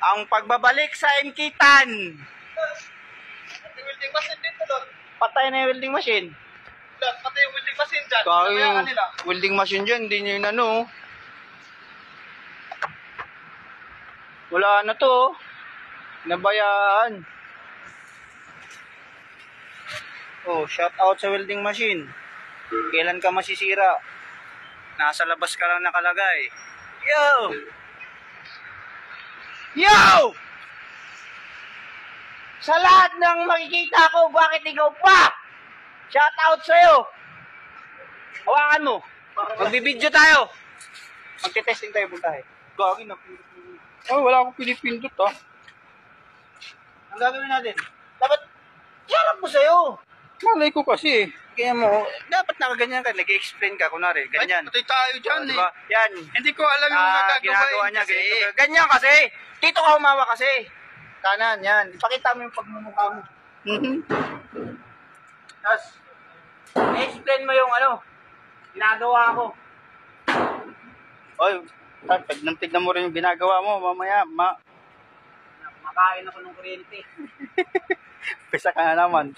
ang pagbabalik sa Imkitan. Welding machine dito doon. Patay na yung welding machine. Pati yung welding machine dyan. Kaya Kaya yung kanila. welding machine dyan, hindi nyo yun ano. Wala na to. Nabayaan. Oh, shout out sa welding machine. Kailan ka masisira? Nasa labas ka lang nakalagay. Yo! Yo! Sa lahat ng makikita ko, bakit ikaw pa? Shout out sa'yo. Hawakan mo. Magbibideo tayo. Magte-testing tayo puntahe. Gagi na. Oh, wala akong pinipindot ah. Ang gagawin natin? Dapat, harap mo sa'yo. Malay ko kasi. Kaya mo, dapat nakaganyan ka. Nag-explain ka, kunwari, ganyan. Ay, patay tayo dyan eh. Diba? Yan. Hindi ko alam yung mga Ginagawa niya. kasi. Ganyan kasi. Dito ka humawa kasi. Kanan, yan. Ipakita mo yung pagmumukha mo. Tapos, i-explain mo yung ano, ginagawa ko. Oy, tignan mo rin yung ginagawa mo. Mamaya, makain ako ng kuryente. Pisa ka na naman.